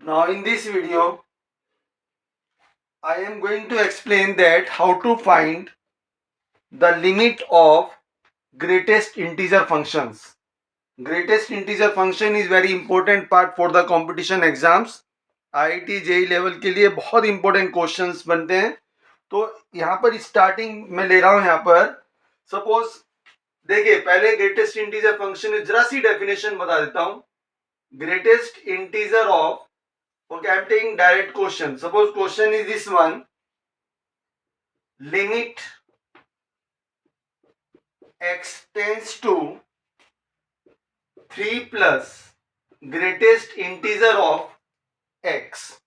Now in this video, I am going to explain that how to find the limit of greatest integer functions. Greatest integer function is very important part for the competition exams. IIT JEE level के लिए बहुत important questions बनते हैं. तो यहाँ पर starting में ले रहा हूँ. यहाँ पर सपोज देखिए, पहले ग्रेटेस्ट इंटीजर फंक्शन जरा सी डेफिनेशन बता देता हूँ. Greatest integer of, okay, I'm taking direct question. Suppose question is this one: limit x tends to 3 plus greatest integer of x.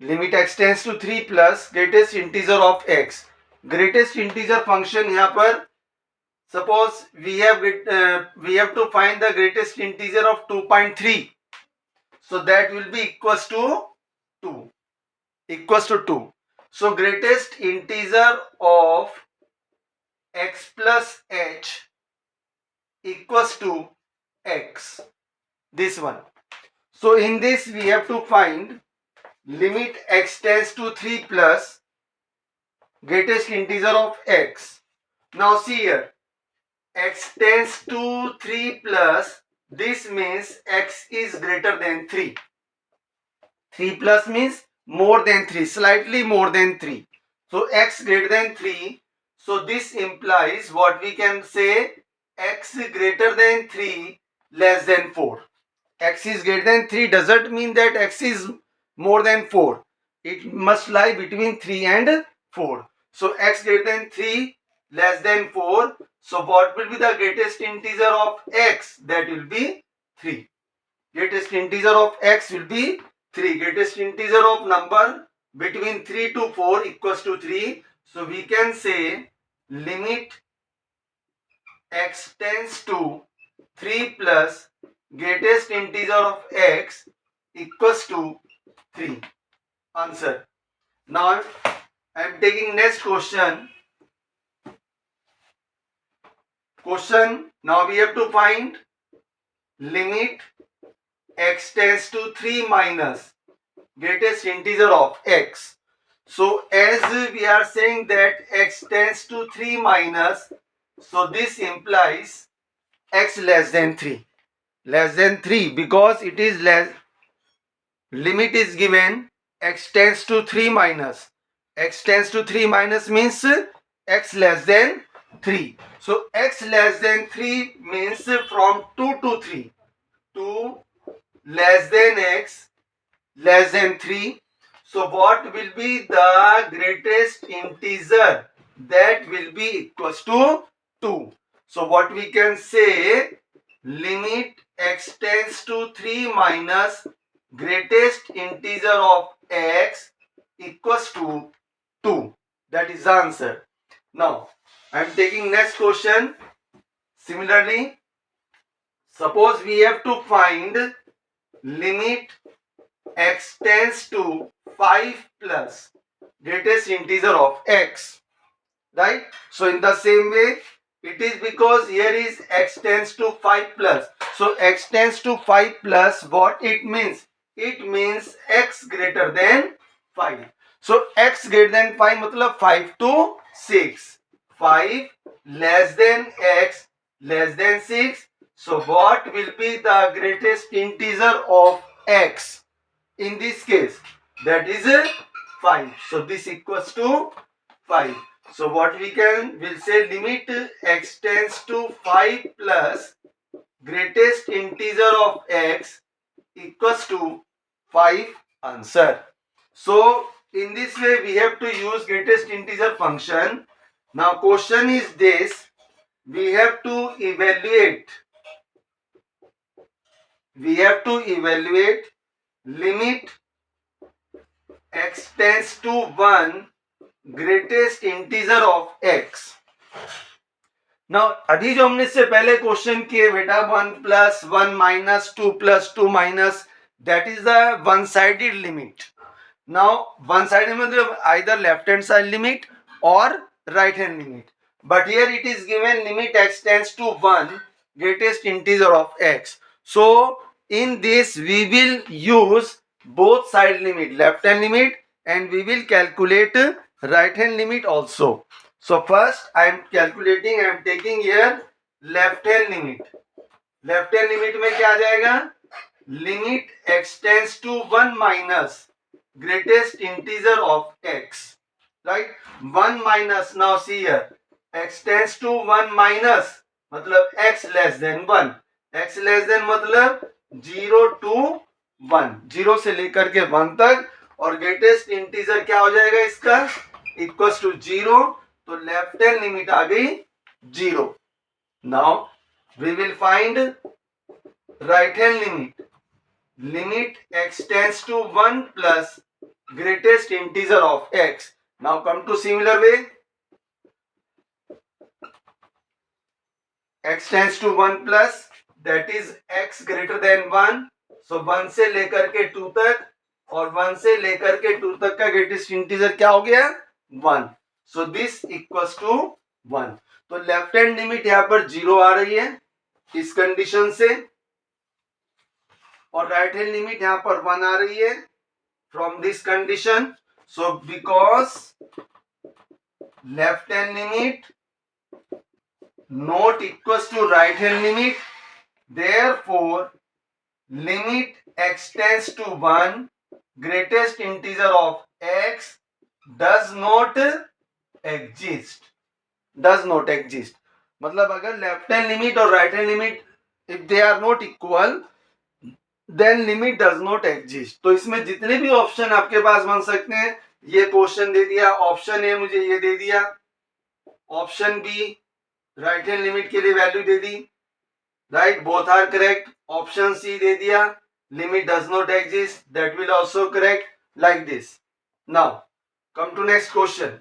Limit x tends to 3 plus greatest integer of x. Greatest integer function यहाँ पर suppose we have to find the greatest integer of 2.3. So that will be equals to 2. Equals to 2. So greatest integer of x plus h equals to x. This one. So in this we have to find limit x tends to 3 plus greatest integer of x. Now see here, x tends to 3 plus, this means x is greater than 3. 3 plus means more than 3, slightly more than 3. So x greater than 3. So this implies what we can say: x greater than 3 less than 4. X is greater than 3 doesn't mean that x is more than 4. It must lie between 3 and 4. So x greater than 3 less than 4. So what will be the greatest integer of x? That will be 3. Greatest integer of x will be 3. Greatest integer of number between 3 to 4 equals to 3. So we can say limit x tends to 3 plus greatest integer of x equals to 3. Answer. Now I am taking next question. Now we have to find limit x tends to 3 minus greatest integer of x. So as we are saying that x tends to 3 minus, so this implies x less than 3. Less than 3 because it is less, limit is given x tends to 3 minus. X tends to 3 minus means x less than 3. So x less than 3 means from 2 to 3. 2 less than x less than 3. So what will be the greatest integer? That will be equals to 2. So what we can say, limit x tends to 3 minus greatest integer of x equals to 2. That is the answer. Now I am taking next question. Similarly, suppose we have to find limit x tends to 5 plus greatest integer of x, right? So in the same way, it is because here is x tends to 5 plus. So x tends to 5 plus, what it means? It means x greater than 5. So x greater than 5 matlab 5 to 6. 5 less than x less than 6. So what will be the greatest integer of x? In this case, that is 5. So this equals to 5. So what we'll say, limit x tends to 5 plus greatest integer of x equals to 5. Answer. So in this way we have to use greatest integer function. Now question is this: we have to evaluate limit x tends to 1 greatest integer of x. Now अभी जो हमने इससे पहले question किए बेटा, 1 plus 1 minus 2 plus 2 minus, that is the one sided limit. Now one sided मतलब either left hand side limit or right hand limit, but here it is given limit x tends to 1 greatest integer of x. So in this we will use both side limit, left hand limit, and we will calculate right hand limit also. So first I am calculating, I am taking here left hand limit. Left hand limit में क्या आ जाएगा, limit x tends to 1 minus greatest integer of x, right. 1 minus, now see here x tends to 1 minus मतलब x less than 1, x less than मतलब 0 to 1, 0 से लेकर के 1 तक, और ग्रेटेस्ट इंटीजर क्या हो जाएगा इसका, इक्वल्स टू 0, तो लेफ्ट हैंड लिमिट आ गई 0. Now we will find right hand limit. Limit x tends to 1 plus greatest integer of x. Now come to similar way. X tends to 1 plus, that is x greater than 1. So 1 से लेकर के 2 तक, और 1 से लेकर के 2 तक का greatest integer क्या हो गया, 1. So this equals to 1. तो लेफ्ट हैंड लिमिट यहां पर 0 आ रही है इस कंडीशन से, और राइट हैंड लिमिट यहां पर 1 आ रही है from this condition. So because left hand limit not equals to right hand limit, therefore limit x tends to 1 greatest integer of x does not exist. Does not exist मतलब अगर left hand limit और right hand limit if they are not equal then limit does not exist. तो इसमें जितने भी option आपके पास बन सकते हैं, ये क्वेश्चन दे दिया, ऑप्शन ए मुझे ये दे दिया, option B right hand limit के लिए वैल्यू दे दी, right, both are correct. Option C दे दिया limit does not exist, that will also correct, like this. Now come to next question.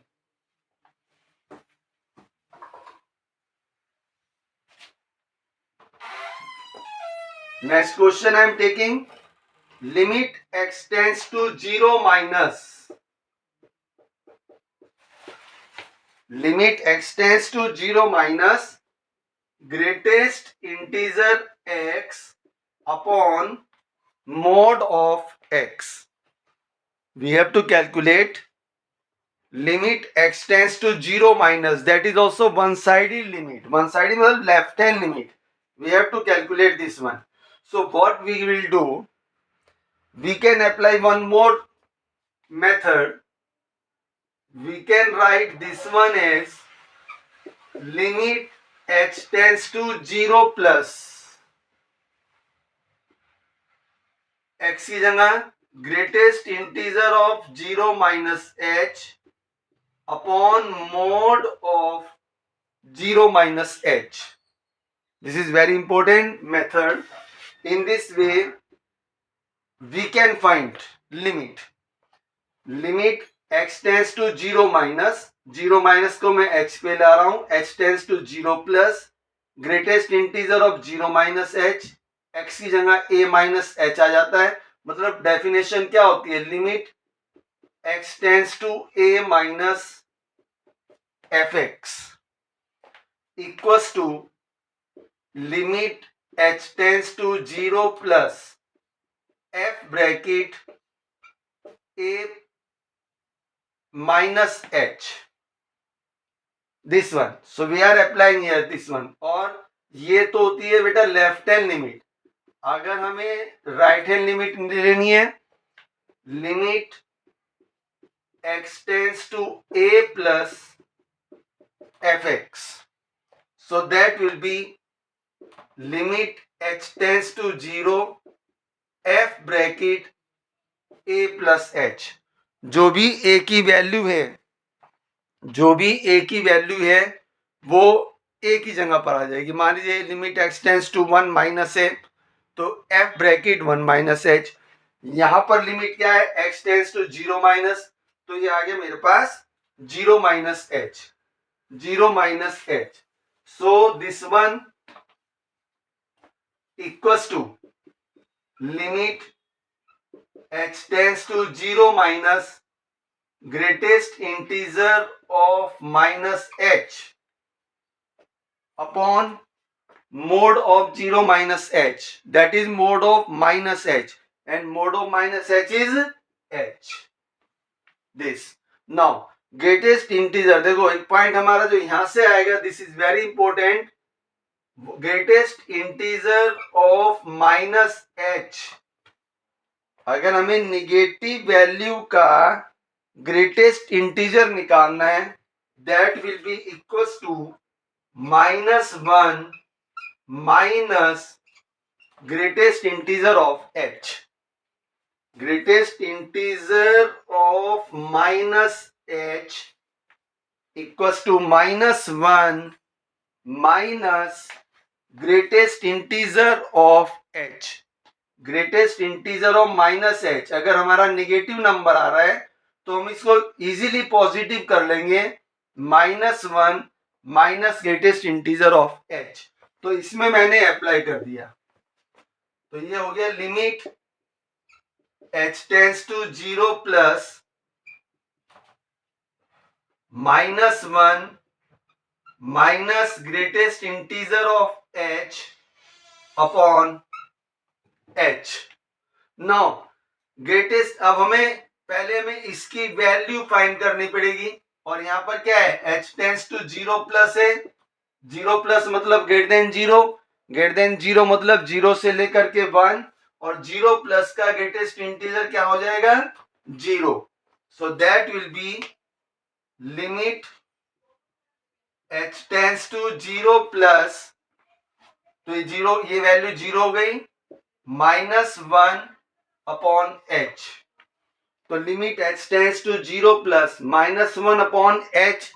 Next question I am taking limit x tends to 0 minus, limit x tends to 0 minus greatest integer x upon mod of x. We have to calculate limit x tends to 0 minus, that is also one-sided limit. One-sided means left hand limit. We have to calculate this one. So what we will do, we can apply one more method. We can write this one as limit x tends to 0 plus x की जगह greatest integer of 0 minus h upon mod of 0 minus h. This is very important method. In this way we can find limit. Limit x tends to 0 minus, 0 minus को मैं h पे ला रहा हूं, h tends to 0 plus greatest integer of 0 minus h, x की जगह a minus h आ जाता है. मतलब डेफिनेशन क्या होती है, limit x tends to a minus fx equals to limit h tends to 0 plus f bracket a minus h. This one. So we are applying here this one. और ये तो होती है बेटा लेफ्ट हैंड लिमिट. अगर हमें right hand limit लेनी है, limit x tends to a plus fx. So that will be limit h tends to 0 f bracket a plus h. जो भी a की वैल्यू है, जो भी a की वैल्यू है वो a की जगह पर आ जाएगी. मान लीजिए limit x tends to 1 minus है, तो f ब्रैकेट 1 माइनस h. यहां पर लिमिट क्या है, x टेंड्स टू 0 माइनस, तो ये आ गया मेरे पास 0 minus h, 0 minus h. So this one equals to limit h tends to 0 minus greatest integer of minus h upon mod of 0 minus h, that is mod of minus h. and mod of minus h is h. This. Now greatest integer, देखो एक point हमारा जो यहां से आएगा, this is very important. Greatest integer of minus h. अगर हमें negative value का ग्रेटेस्ट इंटीजर निकालना है, that will be equal to -1 minus greatest integer of h. Greatest integer of minus h equals to -1 minus greatest integer of h. Greatest integer of minus h. अगर हमारा negative number आ रहा है तो हम इसको easily positive कर लेंगे, -1 minus greatest integer of h. तो इसमें मैंने अप्लाई कर दिया. तो ये हो गया limit h tends to 0 plus -1 minus greatest integer of h upon h. Now greatest, अब हमें इसकी वैल्यू फाइंड करनी पड़ेगी. और यहां पर क्या है, h टेंस टू 0 प्लस है. 0 प्लस मतलब ग्रेटर देन 0, ग्रेटर देन 0 मतलब 0 से लेकर के 1, और 0 प्लस का ग्रेटेस्ट इंटीजर क्या हो जाएगा, 0. So that will be limit h tends to 0 plus, तो ये वैल्यू 0 हो गई, -1 अपॉन h. तो limit h tends to 0 plus -1 upon h.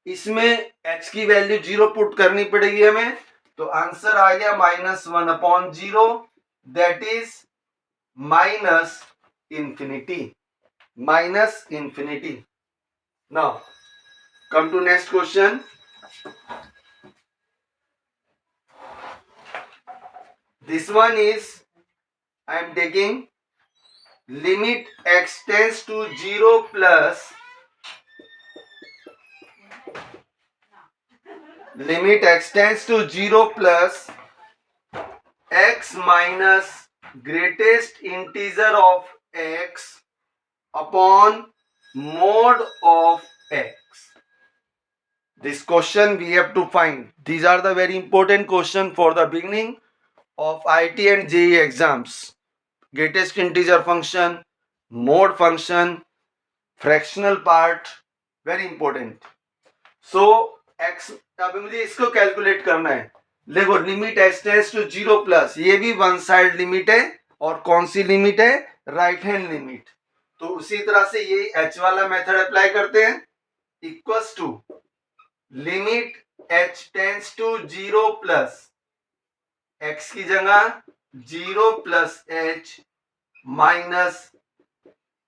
इसमें h की वैल्यू 0 पुट करनी पड़ेगी हमें. तो आंसर आ गया -1 upon 0, that is minus infinity. Now come to next question. This one is, I am taking limit x tends to 0 plus limit x tends to 0 plus x minus greatest integer of x upon mod of x. This question we have to find. These are the very important question for the beginning of IT and JEE exams. Greatest integer function, mod function, fractional part, very important. So x, अब मुझे इसको calculate करना है. देखो limit x tends to 0 plus, ये भी one side limit है, और कौन सी लिमिट है, राइट हैंड लिमिट. तो उसी तरह से ये h वाला मेथड अप्लाई करते हैं. Equals to limit h tends to 0 plus, x की जगह 0 plus h minus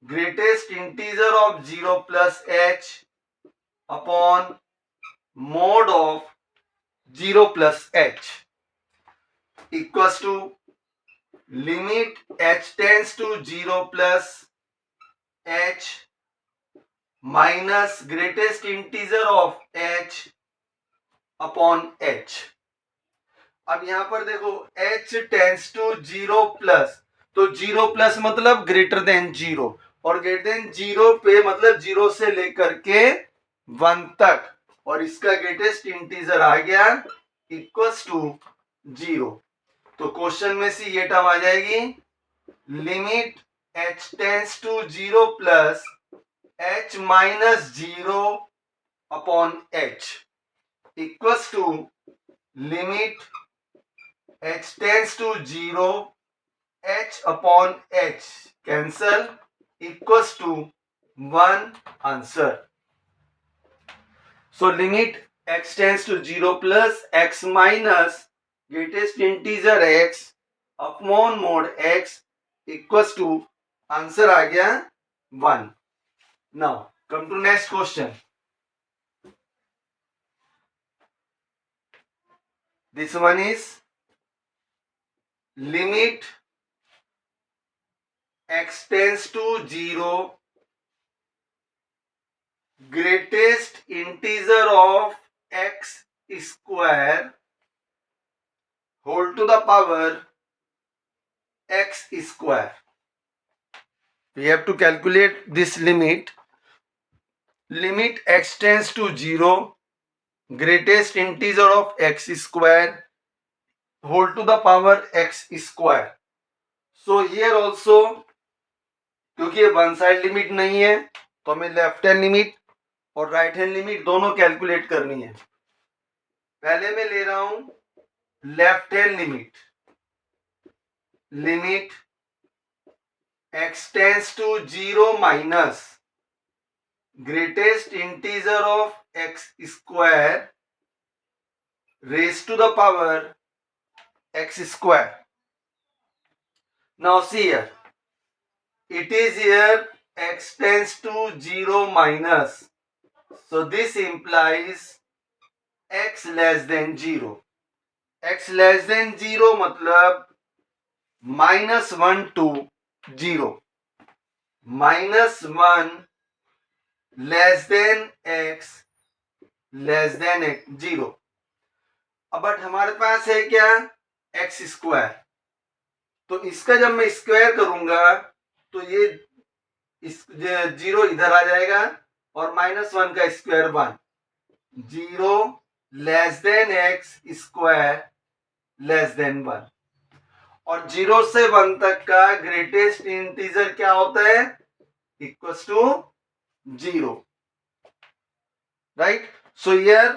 greatest integer of 0 plus h upon mod of 0 plus h equals to limit h tends to 0 plus h minus greatest integer of h upon h. अब यहां पर देखो h tends to 0 plus, तो 0 plus मतलब greater than 0, और greater than 0 पे मतलब 0 से लेकर के 1 तक, और इसका ग्रेटेस्ट इंटीजर आ गया इक्वल्स टू 0. तो क्वेश्चन में से ये टर्म आ जाएगी, limit h tends to 0 plus h minus 0 upon h equals to limit h tends to 0 h upon h cancel equals to 1. Answer. So limit x tends to 0 plus x minus greatest integer x upon mod x equals to, answer आ गया 1. Now come to next question. This one is limit x tends to 0 greatest integer of x square whole to the power x square. we have to calculate this limit. Limit x tends to 0, greatest integer of x square whole to the power x square. So here also, क्योंकि one side limit नहीं है तो हमें left hand limit और right hand limit दोनों calculate करनी है. पहले मैं ले रहा हूं left hand limit. Limit x tends to 0 minus greatest integer of x square raised to the power x square. Now see here, it is here x tends to 0 minus, so this implies x less than 0. x less than 0 मतलब -1 to 0. -1 less than x less than 0. अब but हमारे पास है क्या x square, तो इसका जब मैं square करूंगा तो ये इस 0 इधर आ जाएगा और -1 का square 1. 0 less then x square less than 1. और 0 से 1 तक का ग्रेटेस्ट इंटीजर क्या होता है? Equals to 0. Right. So here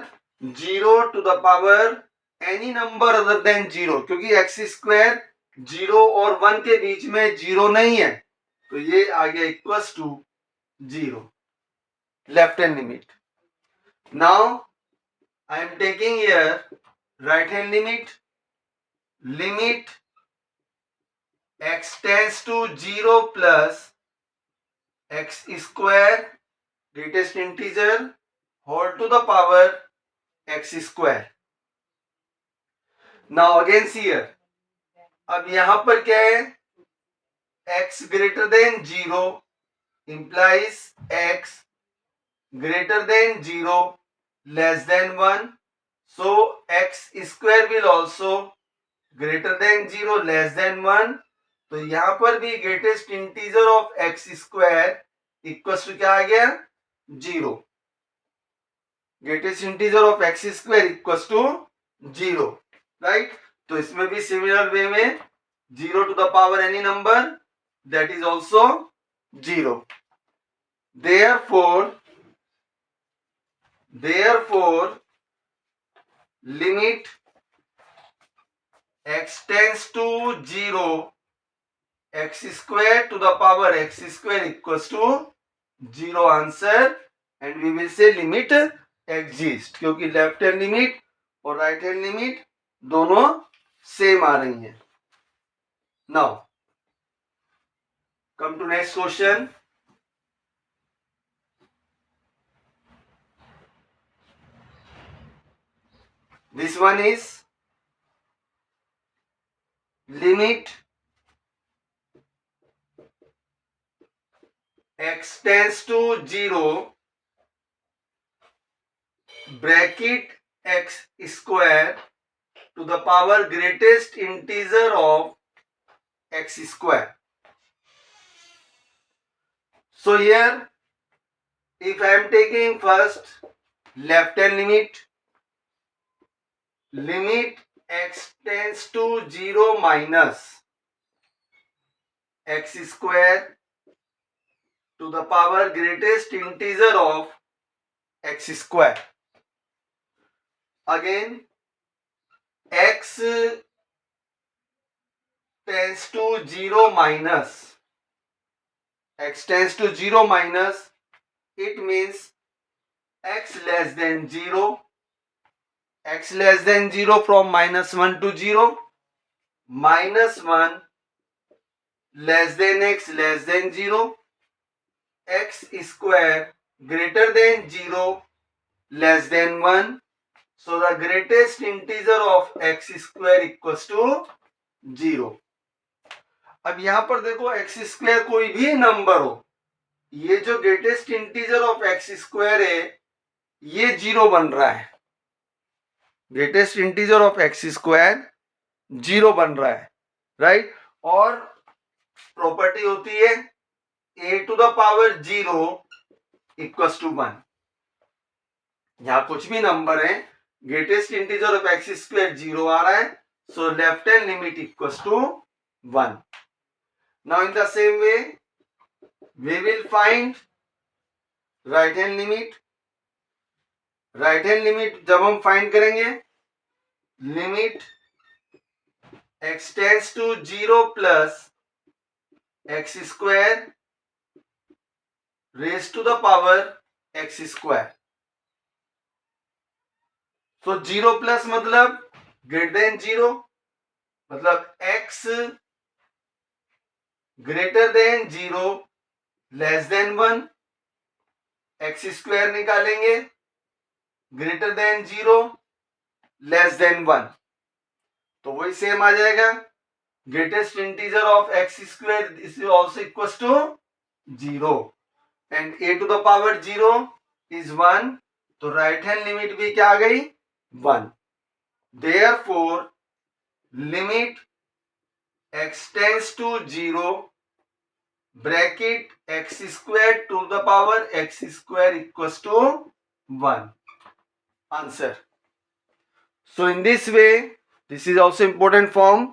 0 to the power any number other than 0, क्योंकि एक्स स्क्वायर 0 और 1 के बीच में 0 नहीं है, तो ये आ गया equals to 0. Left hand limit. Now I am taking here right hand limit. Limit x tends to 0 plus x square greatest integer whole to the power x square. Now again see here, अब यहां पर क्या है? x greater than 0 implies x greater than 0 less than 1, so x square will also greater than 0 less than 1. तो यहां पर भी greatest integer of x square equals to क्या आ गया? 0. Greatest integer of x square equals to 0. Right. तो इसमें भी सिमिलर वे में 0 to the power any number that is also 0. therefore limit x tends to 0 x square to the power x square equals to 0 answer, and we will say limit exist, क्योंकि left hand limit और right hand limit दोनों same आ रही हैं. Now come to next question. This one is limit x tends to 0 bracket x square to the power greatest integer of x square. So here if I am taking first left hand limit, limit x tends to 0 minus x square to the power greatest integer of x square. Again x tends to 0 minus, x tends to 0 minus, it means x less than 0. x less than 0 from -1 to 0. -1 less than x less than 0. x square greater than 0 less than 1. So the greatest integer of x square equals to 0. अब यहां पर देखो x square कोई भी number हो, ये जो greatest integer of x square है ये 0 बन रहा है. Greatest integer of x square 0 बन रहा है. राइट. और प्रॉपर्टी होती है a to the power 0 equals to 1। यहां कुछ भी नंबर है, greatest integer of x square 0 आ रहा है, so left hand limit equals to 1। Now in the same way we will find right hand limit. Right hand limit जब हम find करेंगे, limit x tends to 0 plus x square raise to the power x square. तो 0 plus मतलब greater than 0, मतलब x greater than 0 less than 1। X square निकालेंगे, greater than 0 less than 1, तो वही same आ जाएगा। Greatest integer of x square is also equals to 0 and a to the power 0 is 1, तो right hand limit भी क्या आ गई 1। Therefore limit x tends to 0 bracket x square to the power x square equals to 1 answer. So in this way, this is also important form.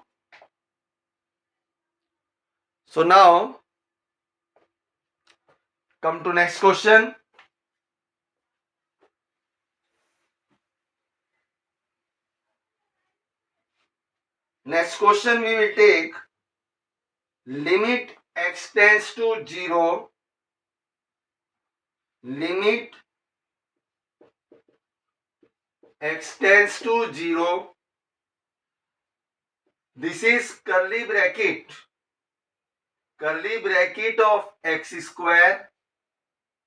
So now come to next question. Next question we will take limit x tends to 0, limit x tends to 0, this is curly bracket of x square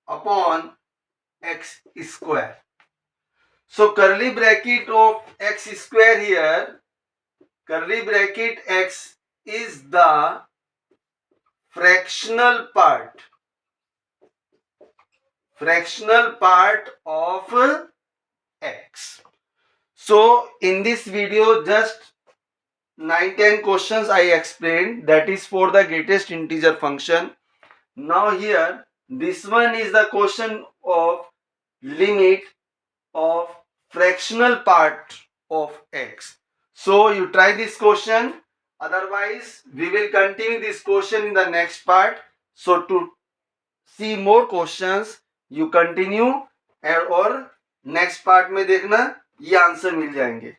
upon x square. So curly bracket of x square here, curly bracket x is the fractional part of x. So in this video just 9-10 questions I explained, that is for the greatest integer function. Now here this one is the question of limit of fractional part of x. So you try this question, otherwise we will continue this question in the next part. So to see more questions you continue और next part में देखना ये answer मिल जाएंगे।